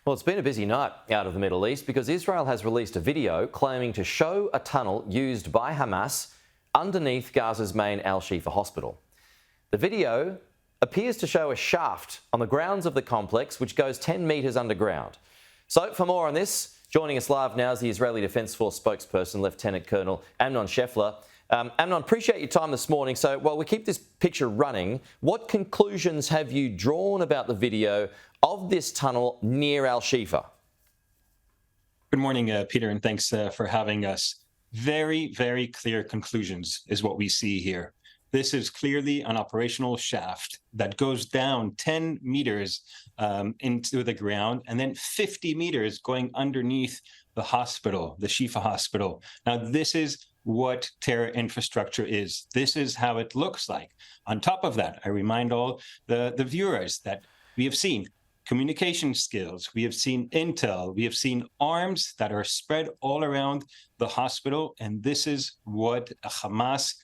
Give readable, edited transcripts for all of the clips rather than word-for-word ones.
Well, it's been a busy night out of the Middle East because Israel has released a video claiming to show a tunnel used by Hamas underneath Gaza's main Al-Shifa hospital. The video appears to show a shaft on the grounds of the complex which goes 10 metres underground. So for more on this, joining us live now is the Israeli Defence Force spokesperson, Lieutenant Colonel Amnon Shefler. Amnon, appreciate your time this morning. So while we keep this picture running, what conclusions have you drawn about the video of this tunnel near Al-Shifa? Good morning, Peter, and thanks for having us. Very, very clear conclusions is what we see here. This is clearly an operational shaft that goes down 10 meters into the ground and then 50 meters going underneath the hospital, the Shifa hospital. Now, this is what terror infrastructure is. This is how it looks like. On top of that, I remind all the viewers that we have seen communication skills, we have seen intel, we have seen arms that are spread all around the hospital, and this is what a Hamas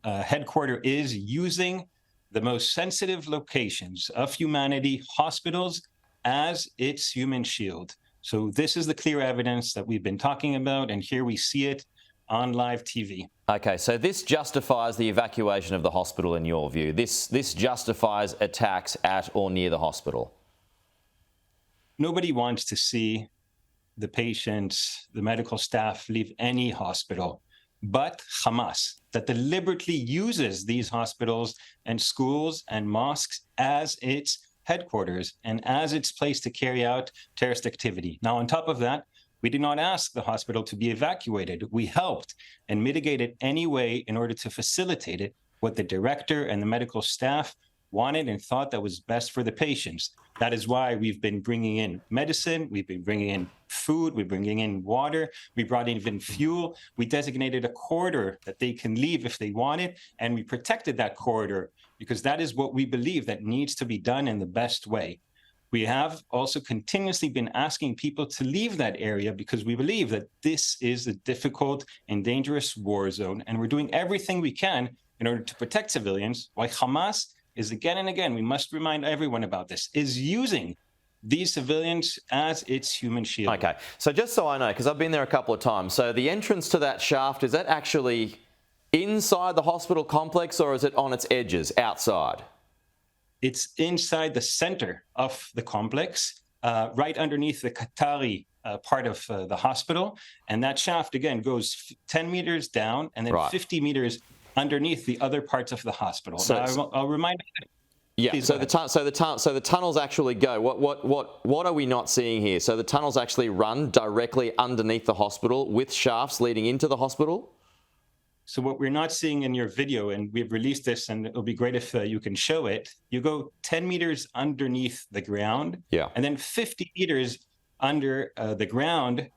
headquarters is using the most sensitive locations of humanity, hospitals, as its human shield. So this is the clear evidence that we've been talking about, and here we see it on live TV. Okay, so this justifies the evacuation of the hospital in your view. This justifies attacks at or near the hospital. Nobody wants to see the patients, the medical staff leave any hospital, but Hamas, that deliberately uses these hospitals and schools and mosques as its headquarters and as its place to carry out terrorist activity. Now, on top of that, we did not ask the hospital to be evacuated. We helped and mitigated any way in order to facilitate it, what the director and the medical staff wanted and thought that was best for the patients. That is why we've been bringing in medicine, we've been bringing in food, we're bringing in water, we brought in even fuel. We designated a corridor that they can leave if they want it, and we protected that corridor because that is what we believe that needs to be done in the best way. We have also continuously been asking people to leave that area because we believe that this is a difficult and dangerous war zone, and we're doing everything we can in order to protect civilians, while Hamas is again and again, we must remind everyone about this, is using these civilians as its human shield. Okay, so just so I know, because I've been there a couple of times, so the entrance to that shaft, is that actually inside the hospital complex or is it on its edges, outside? It's inside the center of the complex, right underneath the Qatari part of the hospital. And that shaft, again, goes 10 meters down and then 50 meters underneath the other parts of the hospital. So now, I'll remind you. Yeah. So the tunnels actually go. What are we not seeing here? So the tunnels actually run directly underneath the hospital with shafts leading into the hospital. So what we're not seeing in your video, and we've released this, and it'll be great if you can show it. You go 10 meters underneath the ground, and then 50 meters under the ground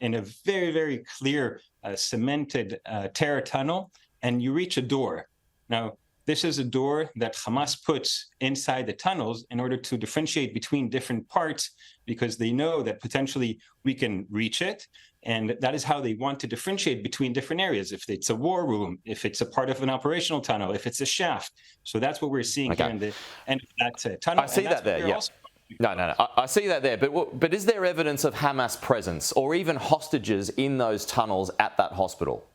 in a very, very clear cemented terror tunnel. And you reach a door. Now, this is a door that Hamas puts inside the tunnels in order to differentiate between different parts because they know that potentially we can reach it. And that is how they want to differentiate between different areas. If it's a war room, if it's a part of an operational tunnel, if it's a shaft. So that's what we're seeing here in the end of that tunnel. I see that there, yeah. No. I see that there. But is there evidence of Hamas presence or even hostages in those tunnels at that hospital?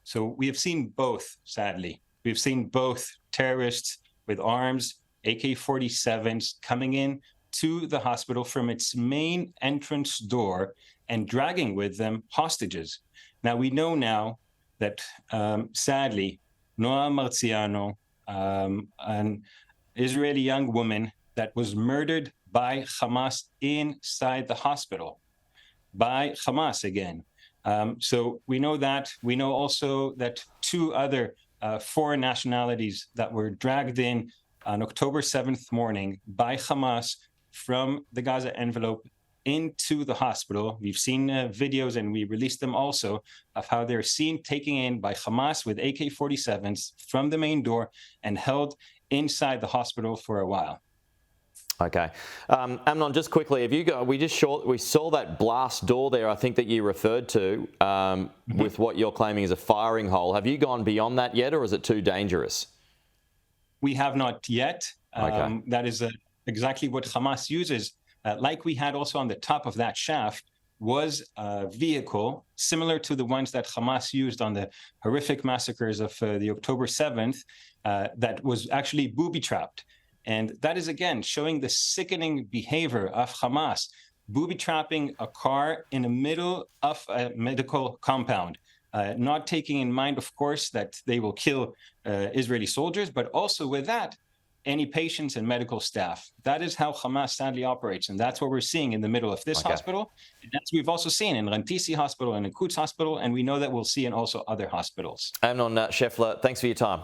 So we have seen both, sadly. We've seen both terrorists with arms, AK-47s, coming in to the hospital from its main entrance door and dragging with them hostages. Now, we know now that, sadly, Noa Marziano, an Israeli young woman that was murdered by Hamas inside the hospital, by Hamas again. So we know that. We know also that two other foreign nationalities that were dragged in on October 7th morning by Hamas from the Gaza envelope into the hospital. We've seen videos, and we released them also, of how they're seen taken in by Hamas with AK-47s from the main door and held inside the hospital for a while. Okay. Amnon, just quickly, we saw that blast door there, I think, that you referred to with what you're claiming is a firing hole. Have you gone beyond that yet, or is it too dangerous? We have not yet. That is exactly what Hamas uses like we had also on the top of that shaft, was a vehicle similar to the ones that Hamas used on the horrific massacres of the October 7th, that was actually booby-trapped. And that is, again, showing the sickening behavior of Hamas, booby-trapping a car in the middle of a medical compound, not taking in mind, of course, that they will kill Israeli soldiers, but also with that, any patients and medical staff. That is how Hamas sadly operates, and that's what we're seeing in the middle of this hospital. And that's what we've also seen in Rantisi Hospital and in Quds Hospital, and we know that we'll see in also other hospitals. Amnon Scheffler, thanks for your time.